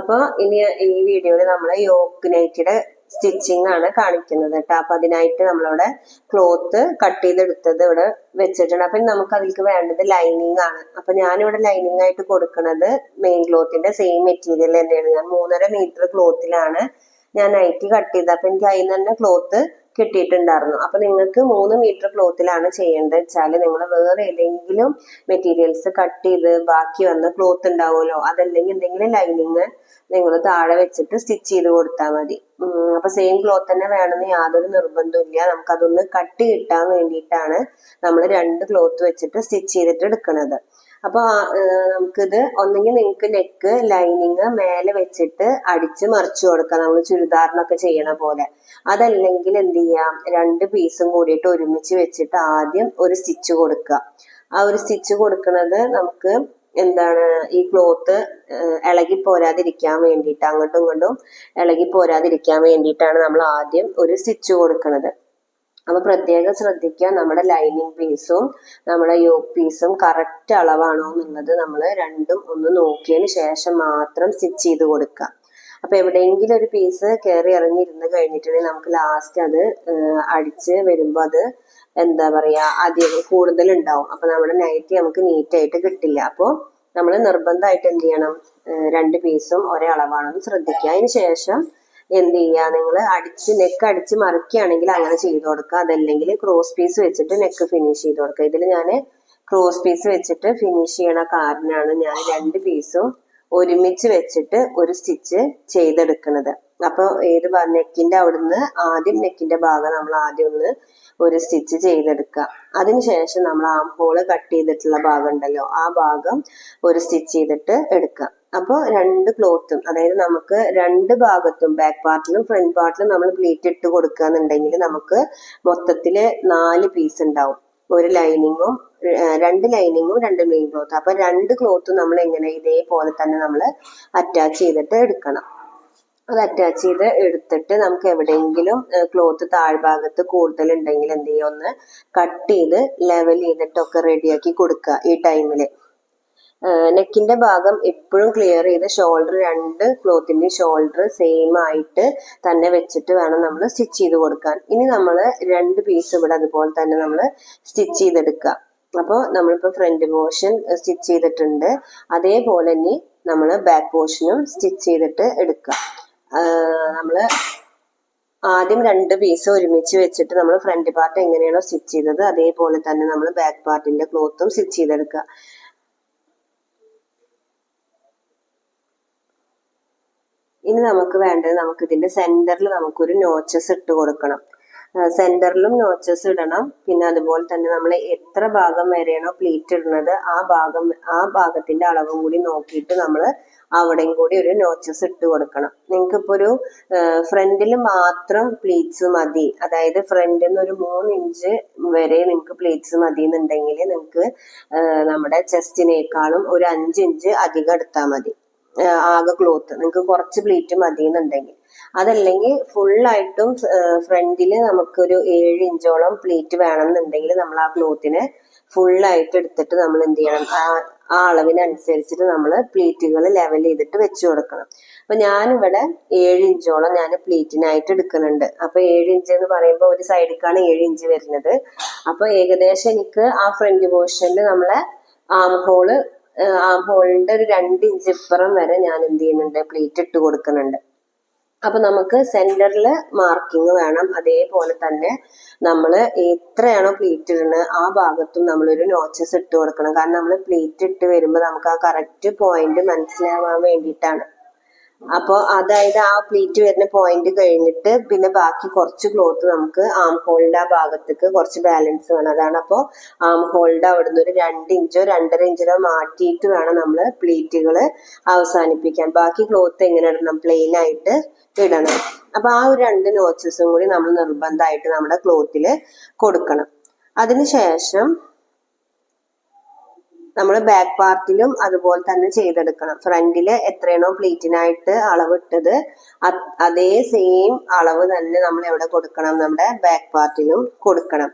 അപ്പൊ ഇനി ഈ വീഡിയോയിൽ നമ്മൾ യോക്ക് നൈറ്റിയുടെ സ്റ്റിച്ചിങ് ആണ് കാണിക്കുന്നത് കേട്ടോ. അപ്പൊ അതിനായിട്ട് നമ്മളിവിടെ ക്ലോത്ത് കട്ട് ചെയ്തെടുത്തത് ഇവിടെ വെച്ചിട്ടുണ്ട്. അപ്പൊ നമുക്ക് അതിലേക്ക് വേണ്ടത് ലൈനിങ് ആണ്. അപ്പൊ ഞാനിവിടെ ലൈനിങ് ആയിട്ട് കൊടുക്കുന്നത് മെയിൻ ക്ലോത്തിന്റെ സെയിം മെറ്റീരിയൽ തന്നെയാണ്. ഞാൻ 3.5 മീറ്റർ ക്ലോത്തിലാണ് ഞാൻ നൈറ്റി കട്ട് ചെയ്തത്. അപ്പൊ എനിക്ക് അതിന് തന്നെ ക്ലോത്ത് കിട്ടിയിട്ടുണ്ടായിരുന്നു. അപ്പൊ നിങ്ങൾക്ക് 3 മീറ്റർ ക്ലോത്തിലാണ് ചെയ്യേണ്ടത് വെച്ചാല് നിങ്ങൾ വേറെ ഏതെങ്കിലും മെറ്റീരിയൽസ് കട്ട് ചെയ്ത് ബാക്കി വന്ന ക്ലോത്ത് ഉണ്ടാവുമല്ലോ, അതല്ലെങ്കിൽ എന്തെങ്കിലും ലൈനിങ് നിങ്ങൾ താഴെ വെച്ചിട്ട് സ്റ്റിച്ച് ചെയ്ത് കൊടുത്താൽ മതി. അപ്പൊ സെയിം ക്ലോത്ത് തന്നെ വേണമെന്ന് യാതൊരു നിർബന്ധമില്ല. നമുക്കതൊന്ന് കട്ട് കിട്ടാൻ വേണ്ടിയിട്ടാണ് നമ്മൾ 2 ക്ലോത്ത് വെച്ചിട്ട് സ്റ്റിച്ച് ചെയ്തിട്ട് എടുക്കുന്നത്. അപ്പൊ നമുക്കിത് ഒന്നെങ്കിൽ നിങ്ങൾക്ക് നെക്ക് ലൈനിങ് മേലെ വെച്ചിട്ട് അടിച്ച് മറിച്ചു കൊടുക്കാം, നമ്മൾ ചുരിദാറിനൊക്കെ ചെയ്യണ പോലെ. അതല്ലെങ്കിൽ എന്ത് ചെയ്യാം, 2 പീസും കൂടിയിട്ട് ഒരുമിച്ച് വെച്ചിട്ട് ആദ്യം ഒരു സ്റ്റിച്ച് കൊടുക്കുക. ആ ഒരു സ്റ്റിച്ച് കൊടുക്കുന്നത് നമുക്ക് എന്താണ്, ഈ ക്ലോത്ത് ഇളകി പോരാതിരിക്കാൻ വേണ്ടിയിട്ട്, അങ്ങോട്ടും ഇങ്ങോട്ടും ഇളകി പോരാതിരിക്കാൻ വേണ്ടിയിട്ടാണ് നമ്മൾ ആദ്യം ഒരു സ്റ്റിച്ച് കൊടുക്കുന്നത്. അപ്പൊ പ്രത്യേകം ശ്രദ്ധിക്കുക, നമ്മുടെ ലൈനിങ് പീസും നമ്മുടെ യോക്ക് പീസും കറക്റ്റ് അളവാണോ എന്നുള്ളത് നമ്മൾ രണ്ടും ഒന്ന് നോക്കിയതിന് ശേഷം മാത്രം സ്റ്റിച്ച് ചെയ്ത് കൊടുക്കുക. അപ്പൊ എവിടെയെങ്കിലും ഒരു പീസ് കയറി ഇറങ്ങിയിരുന്ന് കഴിഞ്ഞിട്ടുണ്ടെങ്കിൽ നമുക്ക് ലാസ്റ്റ് അത് അടിച്ച് വരുമ്പോൾ അത് എന്താ പറയാ അധികം കൂടുതൽ ഉണ്ടാവും. അപ്പൊ നമ്മുടെ നൈറ്റി നമുക്ക് നീറ്റായിട്ട് കിട്ടില്ല. അപ്പോൾ നമ്മൾ നിർബന്ധമായിട്ട് എന്ത് ചെയ്യണം, 2 പീസും ഒരേ അളവാണെന്ന് ശ്രദ്ധിക്കുക. അതിന് ശേഷം എന്ത് ചെയ്യുക, നിങ്ങൾ നെക്ക് അടിച്ച് മറിക്കുകയാണെങ്കിൽ അങ്ങനെ ചെയ്ത് കൊടുക്കുക. അതല്ലെങ്കിൽ ക്രോസ് പീസ് വെച്ചിട്ട് നെക്ക് ഫിനിഷ് ചെയ്ത് കൊടുക്കുക. ഇതിൽ ഞാൻ ക്രോസ് പീസ് വെച്ചിട്ട് ഫിനിഷ് ചെയ്യണ കാരണമാണ് ഞാൻ 2 പീസും ഒരുമിച്ച് വെച്ചിട്ട് ഒരു സ്റ്റിച്ച് ചെയ്തെടുക്കുന്നത്. അപ്പൊ നെക്കിന്റെ അവിടുന്ന് ആദ്യം നെക്കിന്റെ ഭാഗം നമ്മൾ ആദ്യം ഒന്ന് ഒരു സ്റ്റിച്ച് ചെയ്തെടുക്കുക. അതിനുശേഷം നമ്മൾ ആം ഹോള് കട്ട് ചെയ്തിട്ടുള്ള ഭാഗം ഉണ്ടല്ലോ, ആ ഭാഗം ഒരു സ്റ്റിച്ച് ചെയ്തിട്ട് എടുക്കുക. അപ്പോൾ 2 ക്ലോത്തും, അതായത് നമുക്ക് 2 ഭാഗത്തും ബാക്ക് പാർട്ടിലും ഫ്രണ്ട് പാർട്ടിലും നമ്മൾ പ്ലീറ്റ് ഇട്ട് കൊടുക്കുക എന്നുണ്ടെങ്കിൽ നമുക്ക് മൊത്തത്തില് 4 പീസ് ഉണ്ടാവും. ഒരു ലൈനിങ്ങും 2 ലൈനിങ്ങും 2 മെയിൻ ക്ലോത്തും. അപ്പൊ 2 ക്ലോത്തും നമ്മൾ എങ്ങനെ ഇതേപോലെ തന്നെ നമ്മൾ അറ്റാച്ച് ചെയ്തിട്ട് എടുക്കണം. അത് അറ്റാച്ച് ചെയ്ത് എടുത്തിട്ട് നമുക്ക് എവിടെയെങ്കിലും ക്ലോത്ത് താഴ്ഭാഗത്ത് കൂടുതൽ ഉണ്ടെങ്കിൽ എന്ത് ചെയ്യുക, ഒന്ന് കട്ട് ചെയ്ത് ലെവൽ ചെയ്തിട്ടൊക്കെ റെഡിയാക്കി കൊടുക്കുക. ഈ ടൈമില് നെക്കിന്റെ ഭാഗം എപ്പോഴും ക്ലിയർ ചെയ്ത് ഷോൾഡർ 2 ക്ലോത്തിന്റെ ഷോൾഡർ സെയിം ആയിട്ട് തന്നെ വെച്ചിട്ട് വേണം നമ്മൾ സ്റ്റിച്ച് ചെയ്ത് കൊടുക്കാൻ. ഇനി നമ്മൾ 2 പീസ് ഇവിടെ അതുപോലെ തന്നെ നമ്മൾ സ്റ്റിച്ച് ചെയ്തെടുക്കുക. അപ്പോൾ നമ്മളിപ്പോൾ ഫ്രണ്ട് പോർഷൻ സ്റ്റിച്ച് ചെയ്തിട്ടുണ്ട്, അതേപോലെ തന്നെ നമ്മൾ ബാക്ക് പോർഷനും സ്റ്റിച്ച് ചെയ്തിട്ട് എടുക്കുക. നമ്മൾ ആദ്യം 2 പീസ് ഒരുമിച്ച് വെച്ചിട്ട് നമ്മൾ ഫ്രണ്ട് പാർട്ട് എങ്ങനെയാണോ സ്റ്റിച്ച് ചെയ്തത് അതേപോലെ തന്നെ നമ്മൾ ബാക്ക് പാർട്ടിന്റെ ക്ലോത്തും സ്റ്റിച്ച് ചെയ്തെടുക്കുക. ഇനി നമുക്ക് വേണ്ടത്, നമുക്ക് ഇതിന്റെ സെന്ററിൽ നമുക്കൊരു നോച്ചസ് ഇട്ട് കൊടുക്കണം. സെന്ററിലും നോച്ചസ് ഇടണം. പിന്നെ അതുപോലെ തന്നെ നമ്മൾ എത്ര ഭാഗം വരെയാണോ പ്ലീറ്റ് ഇടുന്നത് ആ ഭാഗത്തിന്റെ അളവും കൂടി നോക്കിയിട്ട് നമ്മൾ അവിടെയും കൂടി ഒരു നോച്ചസ് ഇട്ട് കൊടുക്കണം. നിങ്ങൾക്ക് ഇപ്പോൾ ഒരു ഫ്രണ്ടിൽ മാത്രം പ്ലീറ്റ്സ് മതി, അതായത് ഫ്രണ്ടിൽ നിന്ന് ഒരു 3 ഇഞ്ച് വരെ നിങ്ങൾക്ക് പ്ലീറ്റ്സ് മതി എന്നുണ്ടെങ്കിൽ നിങ്ങൾക്ക് നമ്മുടെ ചെസ്റ്റിനേക്കാളും ഒരു 5 ഇഞ്ച് അധികം എടുത്താൽ മതി ആകെ ക്ലോത്ത്. നിങ്ങൾക്ക് കുറച്ച് പ്ലീറ്റ് മതി എന്നുണ്ടെങ്കിൽ. അതല്ലെങ്കിൽ ഫുള്ളായിട്ടും ഫ്രണ്ടില് നമുക്കൊരു 7 ഇഞ്ചോളം പ്ലീറ്റ് വേണമെന്നുണ്ടെങ്കിൽ നമ്മൾ ആ ക്ലോത്തിനെ ഫുള്ളായിട്ട് എടുത്തിട്ട് നമ്മൾ എന്ത് ചെയ്യണം, ആ അളവിനനുസരിച്ചിട്ട് നമ്മൾ പ്ലീറ്റുകൾ ലെവൽ ചെയ്തിട്ട് വെച്ച് കൊടുക്കണം. അപ്പൊ ഞാനിവിടെ 7 ഇഞ്ചോളം ഞാൻ പ്ലീറ്റിനായിട്ട് എടുക്കുന്നുണ്ട്. അപ്പൊ 7 ഇഞ്ച് എന്ന് പറയുമ്പോൾ ഒരു സൈഡിലേക്കാണ് 7 ഇഞ്ച് വരുന്നത്. അപ്പൊ ഏകദേശം എനിക്ക് ആ ഫ്രണ്ട് പോർഷനിൽ നമ്മളെ ആം ഹോളിന്റെ ഒരു 2 ഇഞ്ച് ഇപ്പുറം വരെ ഞാൻ എന്ത് ചെയ്യുന്നുണ്ട്, പ്ലീറ്റ് ഇട്ട് കൊടുക്കുന്നുണ്ട്. അപ്പൊ നമുക്ക് സെന്ററിൽ മാർക്കിങ് വേണം. അതേപോലെ തന്നെ നമ്മൾ എത്രയാണോ പ്ലീറ്റ് ഇടുന്നത് ആ ഭാഗത്തും നമ്മളൊരു നോച്ചസ് ഇട്ട് കൊടുക്കണം. കാരണം നമ്മൾ പ്ലീറ്റ് ഇട്ട് വരുമ്പോൾ നമുക്ക് ആ കറക്റ്റ് പോയിന്റ് മനസ്സിലാവാൻ വേണ്ടിയിട്ടാണ്. അപ്പോൾ അതായത് ആ പ്ലീറ്റ് വരുന്ന പോയിന്റ് കഴിഞ്ഞിട്ട് പിന്നെ ബാക്കി കുറച്ച് ക്ലോത്ത് നമുക്ക് ആം ഹോളിന്റെ ആ ഭാഗത്തേക്ക് കുറച്ച് ബാലൻസ് വേണം. അതാണ് അപ്പോൾ ആം ഹോളിന്റെ അവിടുന്ന് ഒരു 2 ഇഞ്ചോ 2.5 ഇഞ്ചോ മാറ്റിയിട്ട് വേണം നമ്മൾ പ്ലീറ്റുകൾ അവസാനിപ്പിക്കാൻ. ബാക്കി ക്ലോത്ത് എങ്ങനെ ഇടണം, പ്ലെയിൻ ആയിട്ട് ഇടണം. അപ്പൊ ആ ഒരു 2 നോച്ചസും കൂടി നമ്മൾ നിർബന്ധമായിട്ട് നമ്മുടെ ക്ലോത്തിൽ കൊടുക്കണം. അതിനുശേഷം നമ്മൾ ബാക്ക് പാർട്ടിലും അതുപോലെ തന്നെ ചെയ്തെടുക്കണം. ഫ്രണ്ടില് എത്രയാണോ പ്ലീറ്റിനായിട്ട് അളവിട്ടത് അതേ സെയിം അളവ് തന്നെ നമ്മൾ എവിടെ കൊടുക്കണം, നമ്മുടെ ബാക്ക് പാർട്ടിലും കൊടുക്കണം.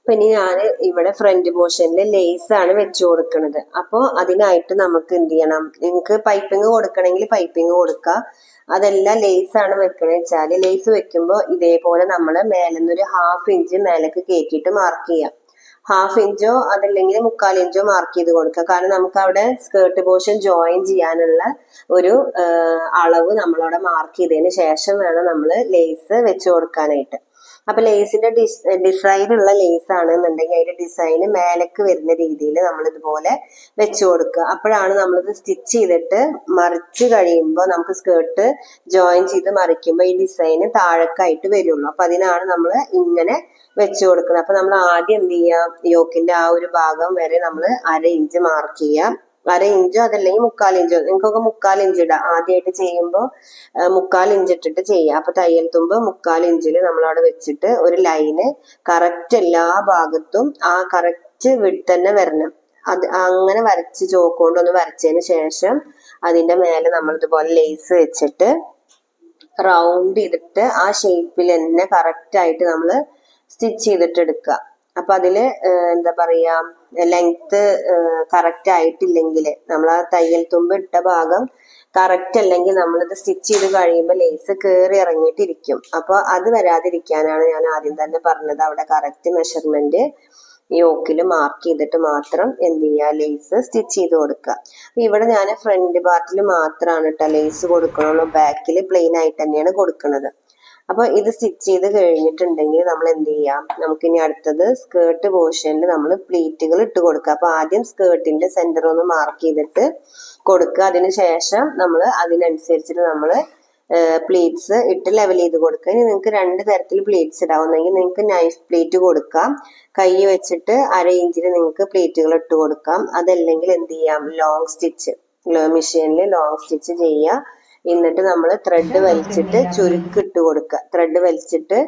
അപ്പൊ ഇനി ഞാൻ ഇവിടെ ഫ്രണ്ട് പോർഷനിൽ ലേസ് ആണ് വെച്ചു കൊടുക്കുന്നത്. അപ്പോൾ അതിനായിട്ട് നമുക്ക് എന്ത് ചെയ്യണം, നിങ്ങൾക്ക് പൈപ്പിംഗ് കൊടുക്കണമെങ്കിൽ പൈപ്പിംഗ് കൊടുക്കുക. അതെല്ലാം ലേസ് ആണ് വെക്കണമെന്ന് വെച്ചാൽ ലേസ് വെക്കുമ്പോൾ ഇതേപോലെ നമ്മൾ മേലെന്നൊരു 1/2 ഇഞ്ച് മേലേക്ക് കയറ്റിയിട്ട് മാർക്ക് ചെയ്യാം. 1/2 ഇഞ്ചോ അതല്ലെങ്കിൽ 1/4 ഇഞ്ചോ മാർക്ക് ചെയ്ത് കൊടുക്കുക. കാരണം നമുക്ക് അവിടെ സ്കേർട്ട് പോർഷൻ ജോയിൻ ചെയ്യാനുള്ള ഒരു അളവ് നമ്മളവിടെ മാർക്ക് ചെയ്തതിന് ശേഷം വേണം നമ്മൾ ലേസ് വെച്ച് കൊടുക്കാനായിട്ട്. അപ്പൊ ലേസിന്റെ ഡിസൈനുള്ള ലേസ് ആണെന്നുണ്ടെങ്കിൽ അതിന്റെ ഡിസൈന് മേലേക്ക് വരുന്ന രീതിയിൽ നമ്മൾ ഇതുപോലെ വെച്ചു കൊടുക്കുക. അപ്പോഴാണ് നമ്മളിത് സ്റ്റിച്ച് ചെയ്തിട്ട് മറിച്ച് കഴിയുമ്പോൾ നമുക്ക് സ്കേർട്ട് ജോയിൻ ചെയ്ത് മറിക്കുമ്പോൾ ഈ ഡിസൈന് താഴേക്കായിട്ട് വരുള്ളൂ. അപ്പൊ അതിനാണ് നമ്മൾ ഇങ്ങനെ വെച്ചു കൊടുക്കുന്നത്. അപ്പൊ നമ്മൾ ആദ്യം എന്ത് ചെയ്യാം, യോക്കിന്റെ ആ ഒരു ഭാഗം വരെ നമ്മൾ 1/2 ഇഞ്ച് മാർക്ക് ചെയ്യാം. 1/2 ഇഞ്ചോ അതല്ലെങ്കിൽ 1/4 ഇഞ്ചോ, നിങ്ങൾക്കൊക്കെ 1/4 ഇഞ്ച് ഇടാം. ആദ്യമായിട്ട് ചെയ്യുമ്പോൾ 1/4 ഇഞ്ച് ഇട്ടിട്ട് ചെയ്യാം. അപ്പൊ തയ്യൽ തുമ്പ് 1/4 ഇഞ്ചിൽ നമ്മൾ അവിടെ വെച്ചിട്ട് ഒരു ലൈന് കറക്റ്റ് എല്ലാ ഭാഗത്തും ആ കറക്റ്റ് വിട്ട് തന്നെ വരണം. അത് അങ്ങനെ വരച്ച് ചോക്ക് കൊണ്ടൊന്ന് വരച്ചതിന് ശേഷം അതിന്റെ മേലെ നമ്മൾ ഇതുപോലെ ലേസ് വെച്ചിട്ട് റൗണ്ട് ചെയ്തിട്ട് ആ ഷേപ്പിൽ തന്നെ കറക്റ്റ് ആയിട്ട് നമ്മൾ സ്റ്റിച്ച് ചെയ്തിട്ട് എടുക്കുക. അപ്പൊ അതില് എന്താ പറയാ, ലെങ്ത് കറക്റ്റ് ആയിട്ടില്ലെങ്കിൽ, നമ്മൾ ആ തയ്യൽ തുമ്പ് ഇട്ട ഭാഗം കറക്റ്റ് അല്ലെങ്കിൽ നമ്മളിത് സ്റ്റിച്ച് ചെയ്ത് കഴിയുമ്പോൾ ലേസ് കയറി ഇറങ്ങിയിട്ടിരിക്കും. അപ്പൊ അത് വരാതിരിക്കാനാണ് ഞാൻ ആദ്യം തന്നെ പറഞ്ഞത് അവിടെ കറക്റ്റ് മെഷർമെന്റ് യോക്കിൽ മാർക്ക് ചെയ്തിട്ട് മാത്രം എന്ത് ചെയ്യുക, ലേസ് സ്റ്റിച്ച് ചെയ്ത് കൊടുക്കുക. ഇവിടെ ഞാൻ ഫ്രണ്ട് പാർട്ടിൽ മാത്രമാണ് കേട്ടോ ലേസ് കൊടുക്കണുള്ളൂ, ബാക്കിൽ പ്ലെയിൻ ആയിട്ട് തന്നെയാണ് കൊടുക്കുന്നത്. അപ്പൊ ഇത് സ്റ്റിച്ച് ചെയ്ത് കഴിഞ്ഞിട്ടുണ്ടെങ്കിൽ നമ്മൾ എന്ത് ചെയ്യാം, നമുക്കിനി അടുത്തത് സ്കേർട്ട് പോർഷനിൽ നമ്മൾ പ്ലീറ്റുകൾ ഇട്ട് കൊടുക്കുക. അപ്പൊ ആദ്യം സ്കേർട്ടിന്റെ സെന്റർ ഒന്ന് മാർക്ക് ചെയ്തിട്ട് കൊടുക്കുക. അതിനുശേഷം നമ്മൾ അതിനനുസരിച്ചിട്ട് നമ്മൾ പ്ലീറ്റ്സ് ഇട്ട് ലെവൽ ചെയ്ത് കൊടുക്കുക. ഇനി നിങ്ങൾക്ക് 2 തരത്തിൽ പ്ലീറ്റ്സ് ഇടാം. ഒന്നെങ്കിൽ നിങ്ങൾക്ക് നൈഫ് പ്ലീറ്റ് കൊടുക്കാം, കൈ വെച്ചിട്ട് 1/2 ഇഞ്ചിന് നിങ്ങൾക്ക് പ്ലീറ്റുകൾ ഇട്ട് കൊടുക്കാം. അതല്ലെങ്കിൽ എന്ത് ചെയ്യാം, ലോങ് സ്റ്റിച്ച് മെഷീനിൽ ലോങ് സ്റ്റിച്ച് ചെയ്യുക. എന്നിട്ട് നമ്മൾ ത്രെഡ് വലിച്ചിട്ട് ചുരുക്കിട്ട് കൊടുക്കുക. ത്രെഡ് വലിച്ചിട്ട്,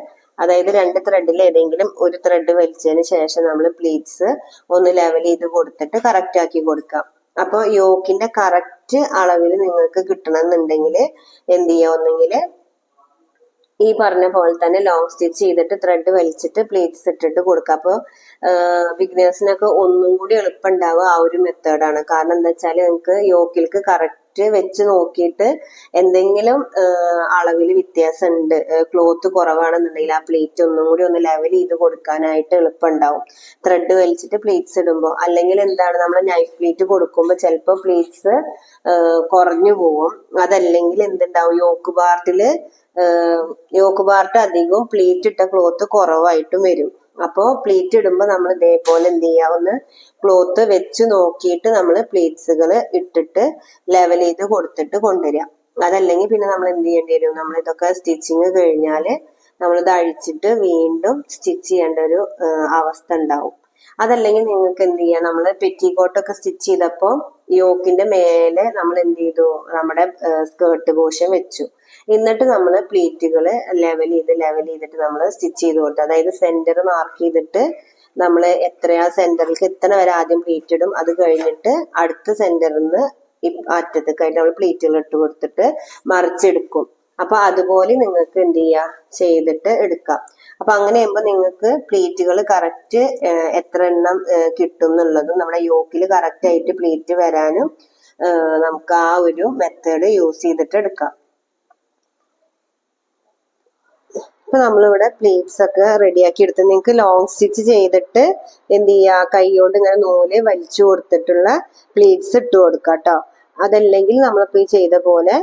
അതായത് 2 ത്രെഡിൽ ഏതെങ്കിലും ഒരു ത്രെഡ് വലിച്ചതിന് ശേഷം നമ്മൾ പ്ലീറ്റ്സ് ഒന്ന് ലെവൽ ചെയ്ത് കൊടുത്തിട്ട് കറക്റ്റ് ആക്കി കൊടുക്കാം. അപ്പൊ യോക്കിന്റെ കറക്റ്റ് അളവിൽ നിങ്ങൾക്ക് കിട്ടണമെന്നുണ്ടെങ്കിൽ എന്ത് ചെയ്യുക, ഒന്നെങ്കിൽ ഈ പറഞ്ഞ പോലെ തന്നെ ലോങ് സ്റ്റിച്ച് ചെയ്തിട്ട് ത്രെഡ് വലിച്ചിട്ട് പ്ലീറ്റ്സ് ഇട്ടിട്ട് കൊടുക്കുക. അപ്പോൾ ബിഗിനേഴ്സിനൊക്കെ ഒന്നും കൂടി എളുപ്പം ഉണ്ടാവുക ആ ഒരു മെത്തേഡാണ്. കാരണം എന്താ വെച്ചാൽ നിങ്ങൾക്ക് യോക്കിലേക്ക് കറക്റ്റ് വെച്ച് നോക്കിയിട്ട് എന്തെങ്കിലും അളവിൽ വ്യത്യാസം ഉണ്ട്, ക്ലോത്ത് കുറവാണെന്നുണ്ടെങ്കിൽ ആ പ്ലീറ്റ് ഒന്നും കൂടി ഒന്ന് ലെവൽ ചെയ്ത് കൊടുക്കാനായിട്ട് എളുപ്പം ഉണ്ടാവും ത്രെഡ് വലിച്ചിട്ട് പ്ലീറ്റ്സ് ഇടുമ്പോൾ. അല്ലെങ്കിൽ എന്താണ്, നമ്മൾ നൈഫ് പ്ലീറ്റ് കൊടുക്കുമ്പോൾ ചിലപ്പോൾ പ്ലീറ്റ്സ് കുറഞ്ഞു പോവും. അതല്ലെങ്കിൽ എന്തുണ്ടാവും, യോക്ക് പാർട്ട് അധികവും പ്ലീറ്റ് ഇട്ട ക്ലോത്ത് കുറവായിട്ടും വരും. അപ്പോൾ പ്ലീറ്റ് ഇടുമ്പോൾ നമ്മൾ ഇതേപോലെ എന്ത് ചെയ്യുക, ഒന്ന് ക്ലോത്ത് വെച്ച് നോക്കിയിട്ട് നമ്മൾ പ്ലീറ്റ്സുകൾ ഇട്ടിട്ട് ലെവൽ ചെയ്ത് കൊടുത്തിട്ട് കൊണ്ടുവരിക. അതല്ലെങ്കിൽ പിന്നെ നമ്മൾ എന്ത് ചെയ്യേണ്ടി വരും, നമ്മൾ ഇതൊക്കെ സ്റ്റിച്ചിങ് കഴിഞ്ഞാൽ നമ്മളിത് അഴിച്ചിട്ട് വീണ്ടും സ്റ്റിച്ച് ചെയ്യേണ്ട ഒരു അവസ്ഥ ഉണ്ടാവും. അതല്ലെങ്കിൽ നിങ്ങൾക്ക് എന്ത് ചെയ്യാം, നമ്മൾ പെറ്റിക്കോട്ടൊക്കെ സ്റ്റിച്ച് ചെയ്തപ്പോൾ യോക്കിന്റെ മേലെ നമ്മൾ എന്ത് ചെയ്തു, നമ്മുടെ സ്കേർട്ട് പോർഷൻ വെച്ചു. എന്നിട്ട് നമ്മൾ പ്ലീറ്റുകൾ ലെവൽ ചെയ്തിട്ട് നമ്മൾ സ്റ്റിച്ച് ചെയ്ത് കൊടുത്തു. അതായത് സെന്റർ മാർക്ക് ചെയ്തിട്ട് നമ്മൾ എത്രയാ സെന്ററിലേക്ക് എത്തണ വരെ ആദ്യം പ്ലീറ്റ് ഇടും. അത് കഴിഞ്ഞിട്ട് അടുത്ത സെന്ററിൽ നിന്ന് അറ്റത്തേക്കായിട്ട് നമ്മൾ പ്ലീറ്റുകൾ ഇട്ട് കൊടുത്തിട്ട് മറിച്ചെടുക്കും. അപ്പൊ അതുപോലെ നിങ്ങൾക്ക് എന്ത് ചെയ്യാം, ചെയ്തിട്ട് എടുക്കാം. അപ്പൊ അങ്ങനെ ആകുമ്പോൾ നിങ്ങൾക്ക് പ്ലീറ്റുകൾ കറക്റ്റ് എത്ര എണ്ണം കിട്ടും എന്നുള്ളതും നമ്മുടെ യോക്കിൽ കറക്റ്റ് ആയിട്ട് പ്ലീറ്റ് വരാനും നമുക്ക് ആ ഒരു മെത്തേഡ് യൂസ് ചെയ്തിട്ട് എടുക്കാം. ഇപ്പൊ നമ്മളിവിടെ പ്ലീറ്റ്സ് ഒക്കെ റെഡിയാക്കി എടുത്ത് നിങ്ങൾക്ക് ലോങ് സ്റ്റിച്ച് ചെയ്തിട്ട് എന്ത് ചെയ്യുക, കൈ കൊണ്ട് ഇങ്ങനെ നൂല് വലിച്ചു കൊടുത്തിട്ടുള്ള പ്ലീറ്റ്സ് ഇട്ട് കൊടുക്കാം കേട്ടോ. അതല്ലെങ്കിൽ നമ്മളിപ്പോ ഈ ചെയ്ത പോലെ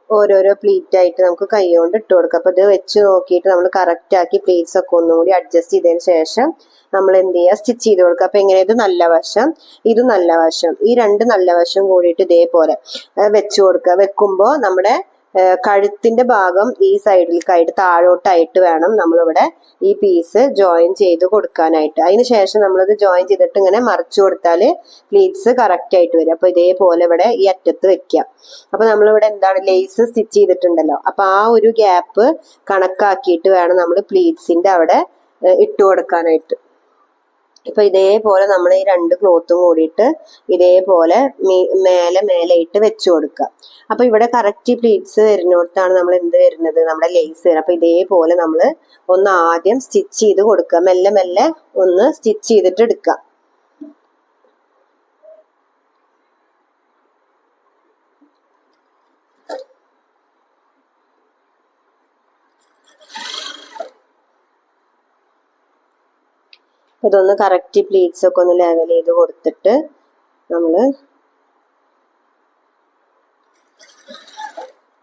ഓരോരോ പ്ലീറ്റ് ആയിട്ട് നമുക്ക് കൈ കൊണ്ട് ഇട്ട് കൊടുക്കാം. അപ്പൊ ഇത് വെച്ച് നോക്കിയിട്ട് നമ്മൾ കറക്റ്റ് ആക്കി പ്ലീറ്റ്സ് ഒക്കെ ഒന്നുകൂടി അഡ്ജസ്റ്റ് ചെയ്തതിന് ശേഷം നമ്മൾ എന്ത് ചെയ്യുക, സ്റ്റിച്ച് ചെയ്ത് കൊടുക്കുക. അപ്പൊ എങ്ങനെ, ഇത് നല്ല വശം, ഇത് നല്ല വശം, ഈ 2 നല്ല വശം കൂടിയിട്ട് ഇതേപോലെ വെച്ചു കൊടുക്കുക. വെക്കുമ്പോൾ നമ്മുടെ കഴുത്തിന്റെ ഭാഗം ഈ സൈഡിലേക്കായിട്ട് താഴോട്ടായിട്ട് വേണം നമ്മളിവിടെ ഈ പീസ് ജോയിൻ ചെയ്ത് കൊടുക്കാനായിട്ട്. അതിന് ശേഷം നമ്മളിത് ജോയിൻ ചെയ്തിട്ട് ഇങ്ങനെ മറിച്ചു കൊടുത്താൽ പ്ലീറ്റ്സ് കറക്റ്റ് ആയിട്ട് വരും. അപ്പൊ ഇതേപോലെ ഇവിടെ ഈ അറ്റത്ത് വെക്കാം. അപ്പൊ നമ്മളിവിടെ എന്താണ്, ലേസ് സ്റ്റിച്ച് ചെയ്തിട്ടുണ്ടല്ലോ, അപ്പൊ ആ ഒരു ഗ്യാപ്പ് കണക്കാക്കിയിട്ട് വേണം നമ്മൾ പ്ലീറ്റ്സിന്റെ അവിടെ ഇട്ട് കൊടുക്കാനായിട്ട്. ഇപ്പൊ ഇതേപോലെ നമ്മൾ ഈ രണ്ട് ക്ലോത്തും കൂടിയിട്ട് ഇതേപോലെ മേലെ ഇട്ട് വെച്ചു കൊടുക്കുക. അപ്പൊ ഇവിടെ കറക്റ്റ് പ്ലീറ്റ്സ് വരുന്നിടത്താണ് നമ്മൾ എന്ത് വരുന്നത്, നമ്മുടെ ലേസ് വരും. അപ്പൊ ഇതേപോലെ നമ്മൾ ഒന്ന് ആദ്യം സ്റ്റിച്ച് ചെയ്ത് കൊടുക്കുക, മെല്ലെ മെല്ലെ ഒന്ന് സ്റ്റിച്ച് ചെയ്തിട്ട് എടുക്കുക. ഇതൊന്ന് കറക്റ്റ് പ്ലീറ്റ്സ് ഒക്കെ ഒന്ന് ലെവൽ ചെയ്ത് കൊടുത്തിട്ട് നമ്മൾ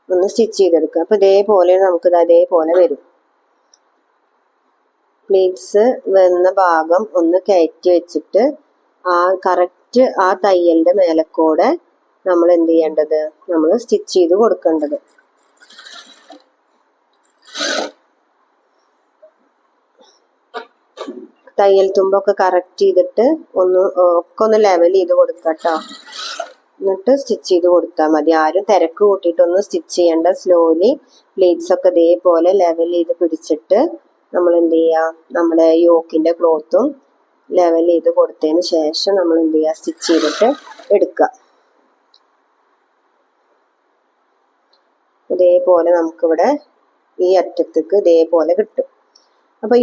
ഒന്ന് സ്റ്റിച്ച് ചെയ്തെടുക്കുക. അപ്പൊ ഇതേപോലെ നമുക്കിത് അതേപോലെ വരും. പ്ലീറ്റ്സ് വരുന്ന ഭാഗം ഒന്ന് കയറ്റി വെച്ചിട്ട് ആ കറക്റ്റ് ആ തയ്യലിന്റെ മേലക്കൂടെ നമ്മൾ എന്ത് ചെയ്യേണ്ടത്, നമ്മൾ സ്റ്റിച്ച് ചെയ്ത് കൊടുക്കേണ്ടത്. തയ്യൽ തുമ്പൊക്കെ കറക്റ്റ് ചെയ്തിട്ട് ഒക്കെ ഒന്ന് ലെവൽ ചെയ്ത് കൊടുക്കട്ടോ. എന്നിട്ട് സ്റ്റിച്ച് ചെയ്ത് കൊടുത്താൽ മതി. ആരും തിരക്ക് കൂട്ടിയിട്ടൊന്നും സ്റ്റിച്ച് ചെയ്യേണ്ട. സ്ലോലി പ്ലീറ്റ്സ് ഒക്കെ ഇതേപോലെ ലെവൽ ചെയ്ത് പിടിച്ചിട്ട് നമ്മൾ എന്ത് ചെയ്യുക, നമ്മുടെ യോക്കിന്റെ ക്ലോത്തും ലെവൽ ചെയ്ത് കൊടുത്തതിന് ശേഷം നമ്മൾ എന്ത് ചെയ്യുക, സ്റ്റിച്ച് ചെയ്തിട്ട് എടുക്കുക. ഇതേപോലെ നമുക്കിവിടെ ഈ അറ്റത്തേക്ക് ഇതേപോലെ കിട്ടും. അപ്പൊ